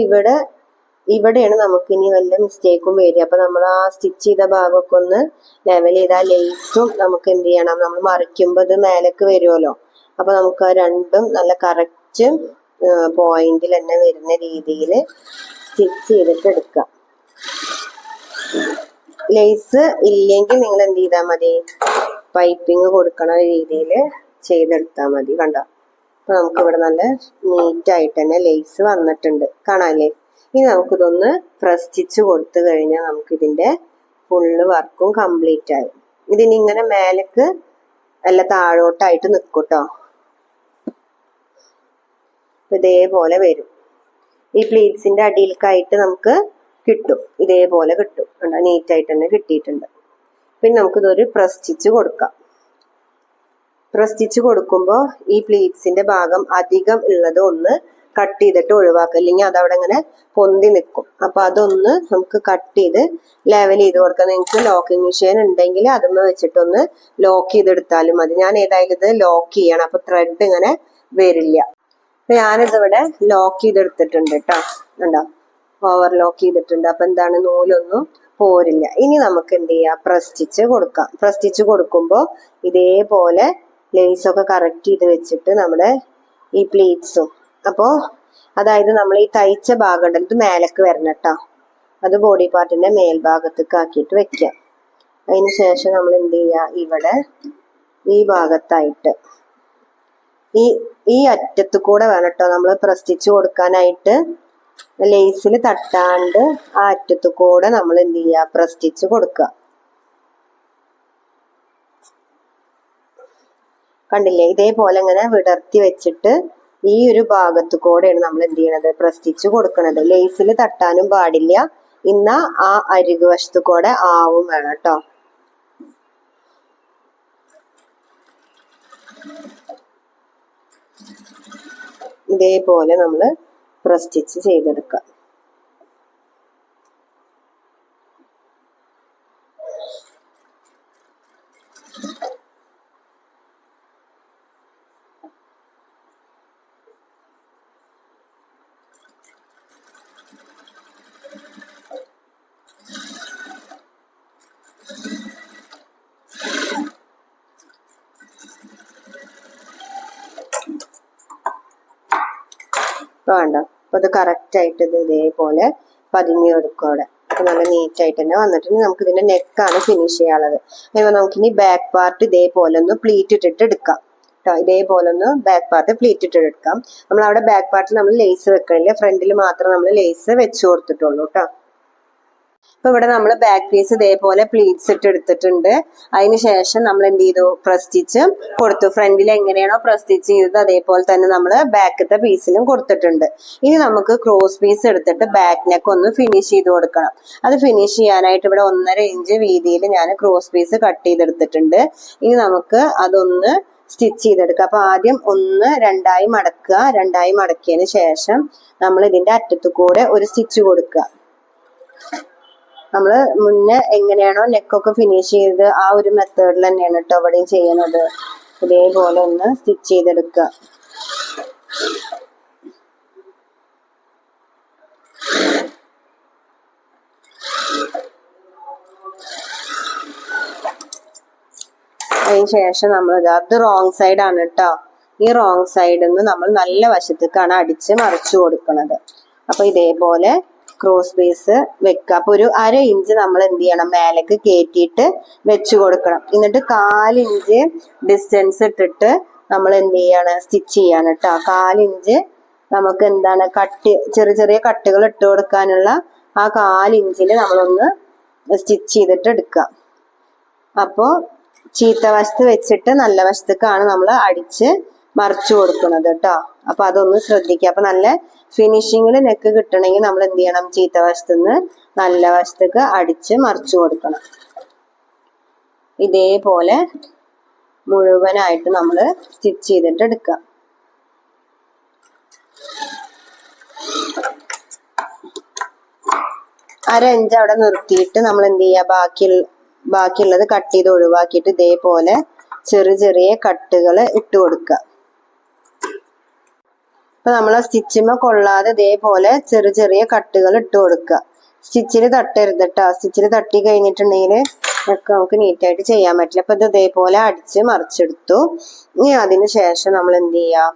ഇവിടെയാണ് നമുക്ക് ഇനി വല്ല മിസ്റ്റേക്കും വരിക. അപ്പൊ നമ്മൾ ആ സ്റ്റിച്ച് ചെയ്ത ഭാഗമൊക്കെ ഒന്ന് ലെവൽ ചെയ്ത ലേസും നമുക്ക് എന്ത് ചെയ്യണം, നമ്മൾ മറിക്കുമ്പോൾ ഇത് മേലേക്ക് വരുമല്ലോ. അപ്പൊ നമുക്ക് ആ രണ്ടും നല്ല കറക്റ്റ് പോയിന്റിൽ തന്നെ വരുന്ന രീതിയിൽ സ്റ്റിച്ച് ചെയ്തിട്ട് എടുക്കാം. ലേസ് ഇല്ലെങ്കിൽ നിങ്ങൾ എന്ത് ചെയ്താൽ മതി, പൈപ്പിങ് കൊടുക്കണ രീതിയിൽ ചെയ്തെടുത്താൽ മതി. കണ്ടോ, അപ്പൊ നമുക്ക് ഇവിടെ നല്ല നീറ്റായിട്ട് തന്നെ ലേസ് വന്നിട്ടുണ്ട്, കാണാല്ലേ. ഇനി നമുക്കിതൊന്ന് പ്രസ് സ്റ്റിച്ച് കൊടുത്തു കഴിഞ്ഞാൽ നമുക്കിതിന്റെ ഫുള്ള് വർക്കും കംപ്ലീറ്റ് ആയി. ഇതിനിങ്ങനെ മേലേക്ക് അല്ല താഴോട്ടായിട്ട് നിൽക്കും കേട്ടോ. ഇതേപോലെ വരും. ഈ പ്ലീറ്റ്സിന്റെ അടിയിലേക്കായിട്ട് നമുക്ക് കിട്ടും, ഇതേപോലെ കിട്ടും. നീറ്റായിട്ട് തന്നെ കിട്ടിയിട്ടുണ്ട്. പിന്നെ നമുക്കിതൊരു പ്രസ് സ്റ്റിച്ച് കൊടുക്കാം. പ്രസ് സ്റ്റിച്ച് കൊടുക്കുമ്പോൾ ഈ പ്ലീറ്റ്സിന്റെ ഭാഗം അധികം ഉള്ളത് ഒന്ന് കട്ട് ചെയ്തിട്ട് ഒഴിവാക്കുക, അല്ലെങ്കിൽ അതവിടെ ഇങ്ങനെ പൊന്തി നിൽക്കും. അപ്പൊ അതൊന്ന് നമുക്ക് കട്ട് ചെയ്ത് ലെവൽ ചെയ്ത് കൊടുക്കാം. നിങ്ങൾക്ക് ലോക്കിംഗ് മെഷീൻ ഉണ്ടെങ്കിൽ അതുമ്മ വെച്ചിട്ടൊന്ന് ലോക്ക് ചെയ്തെടുത്താലും മതി. ഞാൻ ഏതായാലും ഇത് ലോക്ക് ചെയ്യണം, അപ്പൊ ത്രെഡ് ഇങ്ങനെ വരില്ല. അപ്പൊ ഞാനിതിവിടെ ലോക്ക് ചെയ്തെടുത്തിട്ടുണ്ട് കേട്ടോ. ഉണ്ടോ, ഓവർ ലോക്ക് ചെയ്തിട്ടുണ്ട്. അപ്പൊ എന്താണ്, നൂലൊന്നും പോരില്ല. ഇനി നമുക്ക് എന്ത് ചെയ്യാം, പ്രസ് സ്റ്റിച്ച് കൊടുക്കാം. പ്രസ് സ്റ്റിച്ച് കൊടുക്കുമ്പോൾ ഇതേപോലെ ലേസൊക്കെ കറക്റ്റ് ചെയ്ത് വെച്ചിട്ട് നമ്മുടെ ഈ പ്ലീറ്റ്സും, അപ്പോ അതായത് നമ്മൾ ഈ തയ്ച്ച ഭാഗം ഉണ്ടല്ലോ, ഇത് മേലേക്ക് വരണം കേട്ടോ. അത് ബോഡി പാർട്ടിന്റെ മേൽഭാഗത്തേക്ക് ആക്കിയിട്ട് വെക്കാം. അതിന് ശേഷം നമ്മൾ എന്ത് ചെയ്യുക, ഇവിടെ ഈ ഭാഗത്തായിട്ട് ഈ അറ്റത്ത് കൂടെ വേണം കേട്ടോ നമ്മൾ പ്രസ് സ്റ്റിച്ച് കൊടുക്കാനായിട്ട്. ലേസിൽ തട്ടാണ്ട് ആ അറ്റത്ത് കൂടെ നമ്മൾ എന്ത് ചെയ്യുക, പ്രസ് സ്റ്റിച്ച് കൊടുക്കുക. കണ്ടില്ലേ, ഇതേപോലെ ഇങ്ങനെ വിടർത്തി വെച്ചിട്ട് ഈ ഒരു ഭാഗത്തു കൂടെയാണ് നമ്മൾ എന്ത് ചെയ്യണത്, പ്രസ് സ്റ്റിച്ച് കൊടുക്കണത്. ലേസിൽ തട്ടാനും പാടില്ല, ഇന്നാ ആ അരികു വശത്തു കൂടെ ആവും വേണം കേട്ടോ. ഇതേപോലെ നമ്മൾ പ്രസ് സ്റ്റിച്ച് ചെയ്തെടുക്കാം. വേണ്ട, അപ്പൊ അത് കറക്റ്റ് ആയിട്ട് ഇത് ഇതേപോലെ പതിഞ്ഞു കൊടുക്കും അവിടെ. അപ്പൊ നല്ല നീറ്റ് ആയിട്ട് തന്നെ വന്നിട്ടുണ്ട്. നമുക്ക് ഇതിന്റെ നെക്കാണ് ഫിനിഷ് ചെയ്യാനുള്ളത്. അപ്പൊ നമുക്കിനി ബാക്ക് പാർട്ട് ഇതേപോലെ ഒന്ന് പ്ലീറ്റ് ഇട്ടിട്ട് എടുക്കാം കേട്ടോ. ഇതേപോലെ ഒന്ന് ബാക്ക് പാർട്ട് പ്ലീറ്റ് ഇട്ടിട്ട് എടുക്കാം. നമ്മൾ അവിടെ ബാക്ക് പാർട്ടിൽ നമ്മൾ ലേസ് വെക്കണില്ല, ഫ്രണ്ടിൽ മാത്രം നമ്മൾ ലേസ് വെച്ച് കൊടുത്തിട്ടുള്ളൂ കേട്ടോ. ഇപ്പൊ ഇവിടെ നമ്മൾ ബാക്ക് പീസ് ഇതേപോലെ പ്ലീറ്റ്സ് ഇട്ട് എടുത്തിട്ടുണ്ട്. അതിനുശേഷം നമ്മൾ എന്ത് ചെയ്തു, പ്രസ് സ്റ്റിച്ച് കൊടുത്തു. ഫ്രണ്ടിൽ എങ്ങനെയാണോ പ്രസ് സ്റ്റിച്ച് ചെയ്തത് അതേപോലെ തന്നെ നമ്മൾ ബാക്കത്തെ പീസിലും കൊടുത്തിട്ടുണ്ട്. ഇനി നമുക്ക് ക്രോസ് പീസ് എടുത്തിട്ട് ബാക്ക് നെക്ക് ഒന്ന് ഫിനിഷ് ചെയ്ത് കൊടുക്കണം. അത് ഫിനിഷ് ചെയ്യാനായിട്ട് ഇവിടെ 1.5 ഇഞ്ച് വീതിയിൽ ഞാൻ ക്രോസ് പീസ് കട്ട് ചെയ്തെടുത്തിട്ടുണ്ട്. ഇനി നമുക്ക് അതൊന്ന് സ്റ്റിച്ച് ചെയ്തെടുക്കുക. അപ്പൊ ആദ്യം രണ്ടായി മടക്കുക. രണ്ടായി മടക്കിയതിന് ശേഷം നമ്മൾ ഇതിന്റെ അറ്റത്തു കൂടെ ഒരു സ്റ്റിച്ച് കൊടുക്കുക. നമ്മൾ മുന്നേ എങ്ങനെയാണോ നെക്കൊക്കെ ഫിനിഷ് ചെയ്ത് ആ ഒരു മെത്തേഡിൽ തന്നെയാണ് കേട്ടോ ഇവിടെയും ചെയ്യുന്നത്. ഇതേപോലെ ഒന്ന് സ്റ്റിച്ച് ചെയ്തെടുക്കുക. അതിന് ശേഷം നമ്മൾ അത് റോങ് സൈഡ് ആണ് കേട്ടോ. ഈ റോങ് സൈഡിൽ നിന്ന് നമ്മൾ നല്ല വശത്തേക്കാണ് അടിച്ച് മറിച്ചു കൊടുക്കുന്നത്. അപ്പൊ ഇതേപോലെ ക്രോസ് പീസ് വെക്കുക. അപ്പൊ ഒരു 1/2 ഇഞ്ച് നമ്മൾ എന്ത് ചെയ്യണം, മേലേക്ക് കയറ്റിയിട്ട് വെച്ച് കൊടുക്കണം. എന്നിട്ട് 1/4 ഇഞ്ച് ഡിസ്റ്റൻസ് ഇട്ടിട്ട് നമ്മൾ എന്ത് ചെയ്യാണ്, സ്റ്റിച്ച് ചെയ്യാണ് കേട്ടോ. 1/4 ഇഞ്ച് നമുക്ക് എന്താണ് ചെറിയ ചെറിയ കട്ടുകൾ ഇട്ട് കൊടുക്കാനുള്ള ആ 1/4 ഇഞ്ചിൽ നമ്മളൊന്ന് സ്റ്റിച്ച് ചെയ്തിട്ട് എടുക്കുക. അപ്പോൾ ചീത്ത വശത്ത് വെച്ചിട്ട് നല്ല വശത്തേക്കാണ് നമ്മൾ അടിച്ച് മറിച്ചു കൊടുക്കുന്നത് കേട്ടോ. അപ്പൊ അതൊന്ന് ശ്രദ്ധിക്കുക. അപ്പൊ നല്ല ഫിനിഷിങ്ങിൽ നെക്ക് കിട്ടണമെങ്കിൽ നമ്മൾ എന്ത് ചെയ്യണം, ചീത്ത വശത്തുനിന്ന് നല്ല വശത്തേക്ക് അടിച്ച് മറിച്ചു കൊടുക്കണം. ഇതേപോലെ മുഴുവനായിട്ട് നമ്മൾ സ്റ്റിച്ച് ചെയ്തിട്ട് എടുക്കാം. അരഞ്ച് അവിടെ നിർത്തിയിട്ട് നമ്മൾ എന്ത് ചെയ്യുക, ബാക്കിയുള്ളത് കട്ട് ചെയ്ത് ഒഴിവാക്കിയിട്ട് ഇതേപോലെ ചെറിയ ചെറിയ കട്ടുകൾ ഇട്ട് കൊടുക്കുക. അപ്പൊ നമ്മൾ സ്റ്റിച്ചിമ കൊള്ളാതെ ഇതേപോലെ ചെറിയ ചെറിയ കട്ടുകൾ ഇട്ട് കൊടുക്കുക. സ്റ്റിച്ചിൽ തട്ടരുത് കേട്ടോ. സ്റ്റിച്ചിൽ തട്ടി കഴിഞ്ഞിട്ടുണ്ടെങ്കിൽ ഒക്കെ നമുക്ക് നീറ്റായിട്ട് ചെയ്യാൻ പറ്റില്ല. അപ്പൊ ഇത് ഇതേപോലെ അടിച്ച് മറിച്ചെടുത്തു. ഇനി അതിന് ശേഷം നമ്മൾ എന്ത് ചെയ്യാം,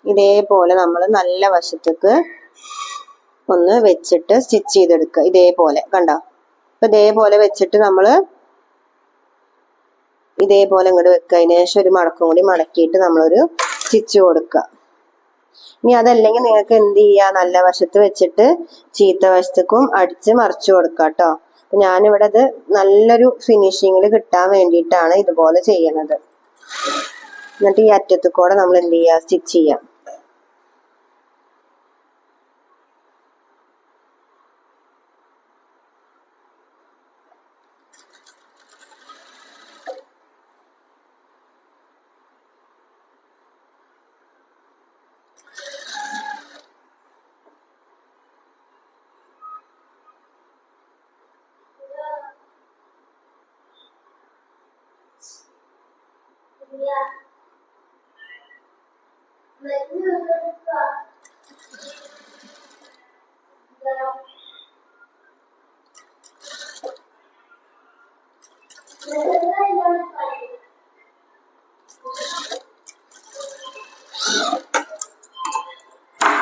ഇതേപോലെ നമ്മൾ നല്ല വശത്തേക്ക് ഒന്ന് വെച്ചിട്ട് സ്റ്റിച്ച് ചെയ്തെടുക്കുക. ഇതേപോലെ കണ്ടോ. അപ്പൊ ഇതേപോലെ വെച്ചിട്ട് നമ്മള് ഇതേപോലെ ഇങ്ങോട്ട് വെക്കുക. അതിന് ശേഷം ഒരു മടക്കും കൂടി മടക്കിയിട്ട് നമ്മളൊരു സ്റ്റിച്ച് കൊടുക്കുക. ഇനി അതല്ലെങ്കിൽ നിങ്ങൾക്ക് എന്ത് ചെയ്യാ, നല്ല വശത്ത് വെച്ചിട്ട് ചീത്ത വശത്തേക്കും അടിച്ച് മറിച്ചു കൊടുക്കുക കേട്ടോ. അപ്പൊ ഞാനിവിടെ അത് നല്ലൊരു ഫിനിഷിങ്ങിൽ കിട്ടാൻ വേണ്ടിയിട്ടാണ് ഇതുപോലെ ചെയ്യണത്. എന്നിട്ട് ഈ അറ്റത്ത് കൂടെ നമ്മൾ എന്ത് ചെയ്യാ, സ്റ്റിച്ച് ചെയ്യാം.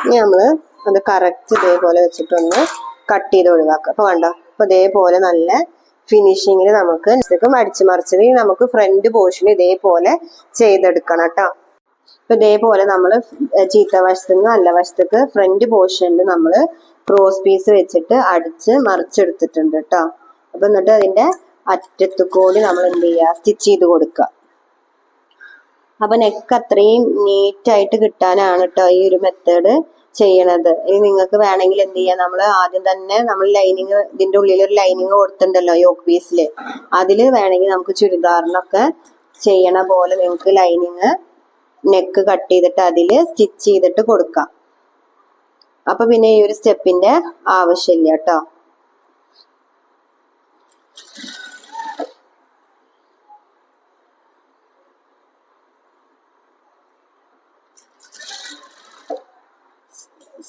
ഇനി നമ്മള് അത് കറക്റ്റ് ഇതേപോലെ വെച്ചിട്ടൊന്ന് കട്ട് ചെയ്ത് ഒഴിവാക്കുക. അപ്പൊ കണ്ടോ, അപ്പൊ ഇതേപോലെ നല്ല ഫിനിഷിങ്ങിൽ നമുക്ക് അടിച്ചു മറിച്ചത് നമുക്ക് ഫ്രണ്ട് പോർഷൻ ഇതേപോലെ ചെയ്തെടുക്കണം കേട്ടോ. അപ്പൊ ഇതേപോലെ നമ്മൾ ചീത്ത വശത്ത് നിന്ന് നല്ല വശത്തേക്ക് ഫ്രണ്ട് പോർഷനിൽ നമ്മൾ ക്രോസ് പീസ് വെച്ചിട്ട് അടിച്ച് മറിച്ചെടുത്തിട്ടുണ്ട് കേട്ടോ. അപ്പൊ എന്നിട്ട് അതിന്റെ അറ്റത്തു കൂടി നമ്മൾ എന്ത് ചെയ്യുക, സ്റ്റിച്ച് ചെയ്ത് കൊടുക്കുക. അപ്പൊ നെക്ക് അത്രയും നീറ്റായിട്ട് കിട്ടാനാണ് കേട്ടോ ഈ ഒരു മെത്തേഡ് ചെയ്യണത്. ഇനി നിങ്ങൾക്ക് വേണമെങ്കിൽ എന്ത് ചെയ്യാം, നമ്മൾ ആദ്യം തന്നെ നമ്മൾ ലൈനിങ്, ഇതിന്റെ ഉള്ളിൽ ഒരു ലൈനിങ് കൊടുത്തിട്ടുണ്ടല്ലോ യോക്ക് പീസില്, അതിൽ വേണമെങ്കിൽ നമുക്ക് ചുരിദാറിനൊക്കെ ചെയ്യണ പോലെ നിങ്ങൾക്ക് ലൈനിങ് നെക്ക് കട്ട് ചെയ്തിട്ട് അതിൽ സ്റ്റിച്ച് ചെയ്തിട്ട് കൊടുക്കാം. അപ്പൊ പിന്നെ ഈ ഒരു സ്റ്റെപ്പിന്റെ ആവശ്യമില്ല കേട്ടോ.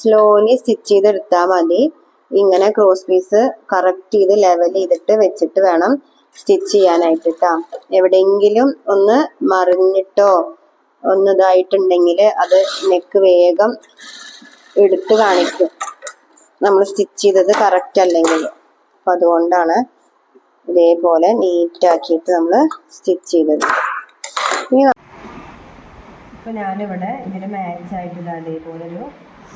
സ്ലോലി സ്റ്റിച്ച് ചെയ്തെടുത്താൽ മതി. ഇങ്ങനെ ക്രോസ് പീസ് കറക്റ്റ് ചെയ്ത് ലെവൽ ചെയ്തിട്ട് വെച്ചിട്ട് വേണം സ്റ്റിച്ച് ചെയ്യാനായിട്ട് കേട്ടോ. എവിടെയെങ്കിലും ഒന്ന് മറിഞ്ഞിട്ടോ ഒന്നിതായിട്ടുണ്ടെങ്കിൽ അത് നെക്ക് വേഗം എടുത്ത് കാണിക്കും, നമ്മൾ സ്റ്റിച്ച് ചെയ്തത് കറക്റ്റ് അല്ലെങ്കിൽ. അപ്പം അതുകൊണ്ടാണ് ഇതേപോലെ നീറ്റാക്കിയിട്ട് നമ്മൾ സ്റ്റിച്ച് ചെയ്തത്. ഇനി ഇപ്പം ഞാനിവിടെ ഇതിന് മാച്ചായിട്ട് അതേപോലെ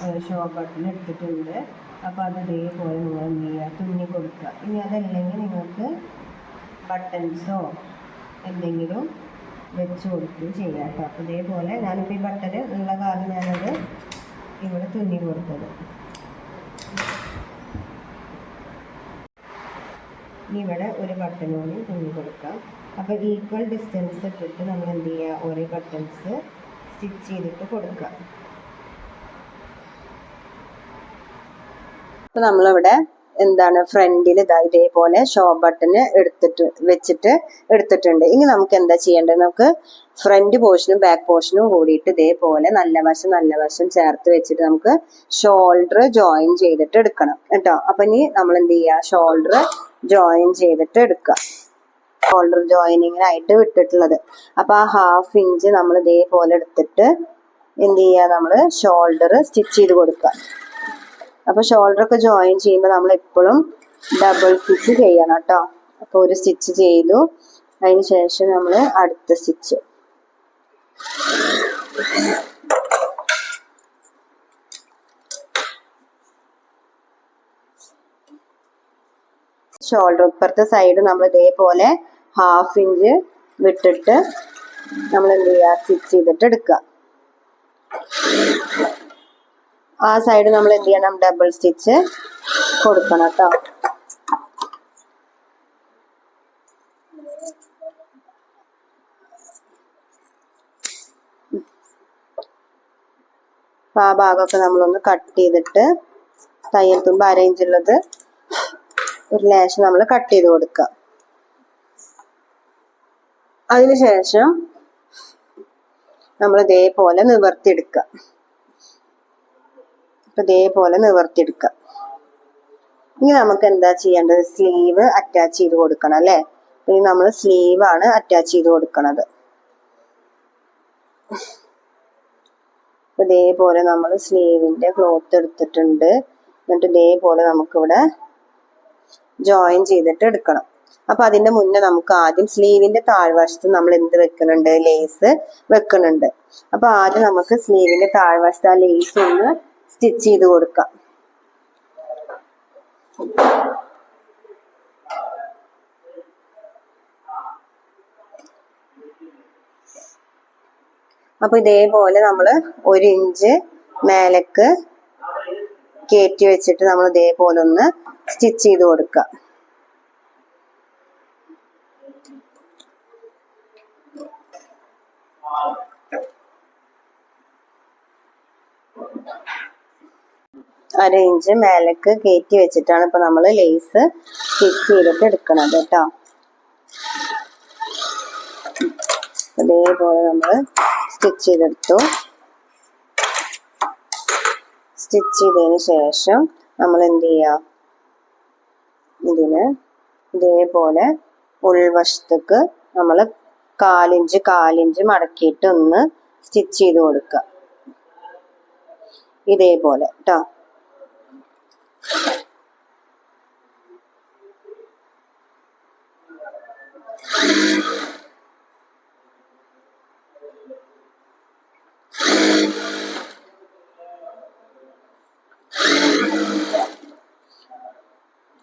ഒരു ഷോ ബട്ടൺ എടുത്തിട്ടുണ്ട്. അപ്പോൾ അത് ഇതേപോലെ നിങ്ങൾ എന്ത് ചെയ്യുക, തുന്നി കൊടുക്കുക. ഇനി അതല്ലെങ്കിൽ നിങ്ങൾക്ക് ബട്ടൺസോ എന്തെങ്കിലും വെച്ച് കൊടുക്കുകയും ചെയ്യാം കേട്ടോ. അപ്പോൾ ഇതേപോലെ ഞാനിപ്പോൾ ഈ ബട്ടൺ ഉള്ള കാരണം ഞാനത് ഇവിടെ തുന്നി കൊടുത്തത്. ഇനി ഇവിടെ ഒരു ബട്ടണോട് തുന്നി കൊടുക്കാം. അപ്പോൾ ഈക്വൽ ഡിസ്റ്റൻസ് ഇട്ടിട്ട് നമ്മൾ എന്ത് ചെയ്യുക, ഓരോ ബട്ടൺസ് സ്റ്റിച്ച് ചെയ്തിട്ട് കൊടുക്കുക. അപ്പൊ നമ്മളിവിടെ എന്താണ് ഫ്രണ്ടിൽ ഇതേപോലെ ഷോ ബട്ടണ് എടുത്തിട്ടുണ്ട്. ഇനി നമുക്ക് എന്താ ചെയ്യേണ്ടത്, നമുക്ക് ഫ്രണ്ട് പോർഷനും ബാക്ക് പോർഷനും കൂടിയിട്ട് ഇതേപോലെ നല്ല വശം ചേർത്ത് വെച്ചിട്ട് നമുക്ക് ഷോൾഡർ ജോയിൻ ചെയ്തിട്ട് എടുക്കണം കേട്ടോ. അപ്പൊ ഇനി നമ്മൾ എന്ത് ചെയ്യുക, ഷോൾഡർ ജോയിൻ ചെയ്തിട്ട് എടുക്കുക. ഷോൾഡർ ജോയിനിങ്ങിനായിട്ട് വിട്ടിട്ടുള്ളത്. അപ്പൊ ആ 1/2 ഇഞ്ച് നമ്മൾ ഇതേപോലെ എടുത്തിട്ട് എന്ത് ചെയ്യുക, നമ്മള് ഷോൾഡർ സ്റ്റിച്ച് ചെയ്ത് കൊടുക്കുക. അപ്പൊ ഷോൾഡർ ഒക്കെ ജോയിൻ ചെയ്യുമ്പോൾ നമ്മൾ എപ്പോഴും ഡബിൾ സ്റ്റിച്ച് ചെയ്യണം കേട്ടോ. അപ്പൊ ഒരു സ്റ്റിച്ച് ചെയ്തു, അതിന് ശേഷം നമ്മൾ അടുത്ത സ്റ്റിച്ച്. ഷോൾഡർ ഇപ്പുറത്തെ സൈഡ് നമ്മൾ ഇതേപോലെ 1/2 ഇഞ്ച് വിട്ടിട്ട് നമ്മൾ എന്ത് ചെയ്യുക, സ്റ്റിച്ച് ചെയ്തിട്ട് എടുക്കുക. ആ സൈഡ് നമ്മൾ എന്ത് ചെയ്യണം, ഡബിൾ സ്റ്റിച്ച് കൊടുക്കണം കേട്ടോ. ആ ഭാഗമൊക്കെ നമ്മളൊന്ന് കട്ട് ചെയ്തിട്ട് തയ്യൽ തുമ്പ് 1/2 ഇഞ്ചുള്ളത് ഒരു ലേശം നമ്മൾ കട്ട് ചെയ്ത് കൊടുക്കുക. അതിനുശേഷം നമ്മൾ ഇതേപോലെ നിവർത്തിയെടുക്കുക. ഇതേപോലെ നിവർത്തിയെടുക്കുക. ഇനി നമുക്ക് എന്താ ചെയ്യേണ്ടത്, സ്ലീവ് അറ്റാച്ച് ചെയ്ത് കൊടുക്കണം അല്ലേ. ഇനി നമ്മൾ സ്ലീവാണ് അറ്റാച്ച് ചെയ്ത് കൊടുക്കണത്. ഇതേപോലെ നമ്മൾ സ്ലീവിന്റെ ക്ലോത്ത് എടുത്തിട്ടുണ്ട്. എന്നിട്ട് ഇതേപോലെ നമുക്കിവിടെ ജോയിൻ ചെയ്തിട്ട് എടുക്കണം. അപ്പൊ അതിന്റെ മുന്നേ നമുക്ക് ആദ്യം സ്ലീവിന്റെ താഴ്വശത്ത് നമ്മൾ എന്ത് വെക്കുന്നുണ്ട്, ലേസ് വെക്കുന്നുണ്ട്. അപ്പൊ ആദ്യം നമുക്ക് സ്ലീവിന്റെ താഴ്വശത്ത് ആ ലേസ് ഒന്ന് സ്റ്റിച്ച് ചെയ്ത് കൊടുക്കാം. അപ്പൊ ഇതേപോലെ നമ്മൾ 1 ഇഞ്ച് മേലേക്ക് കയറ്റി വെച്ചിട്ട് നമ്മൾ ഇതേപോലെ ഒന്ന് സ്റ്റിച്ച് ചെയ്ത് കൊടുക്കുക. അര ഇഞ്ച് മേലേക്ക് കയറ്റി വെച്ചിട്ടാണ് ഇപ്പൊ നമ്മൾ ലേസ് സ്റ്റിച്ച് ചെയ്തിട്ട് എടുക്കണത് കേട്ടോ. അതേപോലെ നമ്മൾ സ്റ്റിച്ച് ചെയ്തെടുത്തു. സ്റ്റിച്ച് ചെയ്തതിന് ശേഷം നമ്മൾ എന്ത് ചെയ്യുക, ഇതിന് ഇതേപോലെ ഉൾവശത്തേക്ക് നമ്മൾ 1/4 ഇഞ്ച് മടക്കിയിട്ട് ഒന്ന് സ്റ്റിച്ച് ചെയ്ത് കൊടുക്കുക. ഇതേപോലെ കേട്ടോ.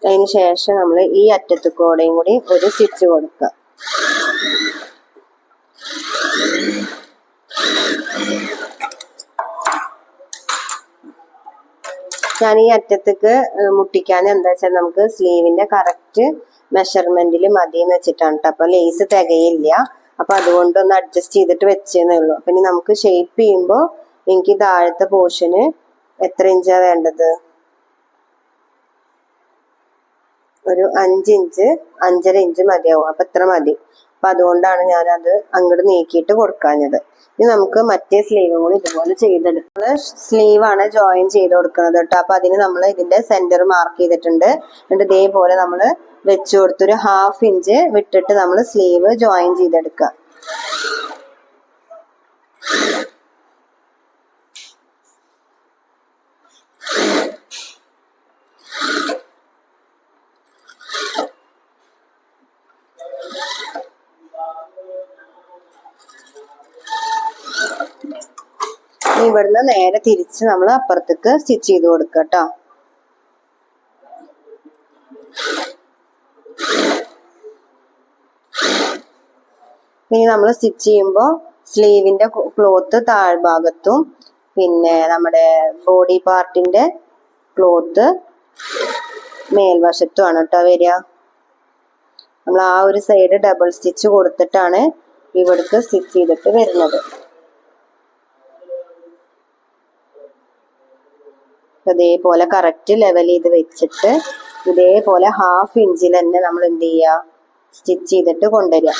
അതിന് ശേഷം നമ്മൾ ഈ അറ്റത്തുകൂടെയും കൂടി ഒരു സ്റ്റിച്ച് കൊടുക്കുക. ഞാൻ ഈ അറ്റത്തേക്ക് മുട്ടിക്കാൻ എന്താ വെച്ചാൽ നമുക്ക് സ്ലീവിന്റെ കറക്റ്റ് മെഷർമെന്റിൽ മതി എന്ന് വെച്ചിട്ടാണ് കേട്ടോ. അപ്പൊ ലേസ് തികയില്ല. അപ്പൊ അതുകൊണ്ട് ഒന്ന് അഡ്ജസ്റ്റ് ചെയ്തിട്ട് വെച്ചേന്നേ ഉള്ളൂ. അപ്പൊ ഇനി നമുക്ക് ഷേപ്പ് ചെയ്യുമ്പോൾ എനിക്ക് താഴത്തെ പോർഷന് എത്ര ഇഞ്ചാ വേണ്ടത്, ഒരു 5 ഇഞ്ച് 5.5 ഇഞ്ച് മതിയാവും. അപ്പൊ ഇത്ര മതി. അപ്പൊ അതുകൊണ്ടാണ് ഞാനത് അങ്ങോട്ട് നീക്കിയിട്ട് കൊടുക്കാഞ്ഞത്. ഇനി നമുക്ക് മറ്റേ സ്ലീവും കൂടി ഇതുപോലെ ചെയ്തെടുക്കുക. സ്ലീവാണ് ജോയിൻ ചെയ്ത് കൊടുക്കുന്നത് കേട്ടോ. അപ്പൊ അതിന് നമ്മൾ ഇതിന്റെ സെന്റർ മാർക്ക് ചെയ്തിട്ടുണ്ട്. എന്നിട്ട് ഇതേപോലെ നമ്മൾ വെച്ചു കൊടുത്തൊരു 1/2 ഇഞ്ച് വിട്ടിട്ട് നമ്മൾ സ്ലീവ് ജോയിൻ ചെയ്തെടുക്കുക. ഇവിടുന്ന് നേരെ തിരിച്ച് നമ്മൾ അപ്പുറത്തേക്ക് സ്റ്റിച്ച് ചെയ്ത് കൊടുക്കുക കേട്ടോ. ഇനി നമ്മൾ സ്റ്റിച്ച് ചെയ്യുമ്പോൾ സ്ലീവിന്റെ ക്ലോത്ത് താഴ്ഭാഗത്തും പിന്നെ നമ്മുടെ ബോഡി പാർട്ടിന്റെ ക്ലോത്ത് മേൽവശത്തുമാണ് കേട്ടോ വരിക. നമ്മൾ ആ ഒരു സൈഡ് ഡബിൾ സ്റ്റിച്ച് കൊടുത്തിട്ടാണ് ഇവിടേക്ക് സ്റ്റിച്ച് ചെയ്തിട്ട് വരുന്നത്. ഇതേപോലെ കറക്റ്റ് ലെവൽ ചെയ്ത് വെച്ചിട്ട് ഇതേപോലെ 1/2 ഇഞ്ചിൽ തന്നെ നമ്മൾ എന്ത് ചെയ്യുക, സ്റ്റിച്ച് ചെയ്തിട്ട് കൊണ്ടുവരിക.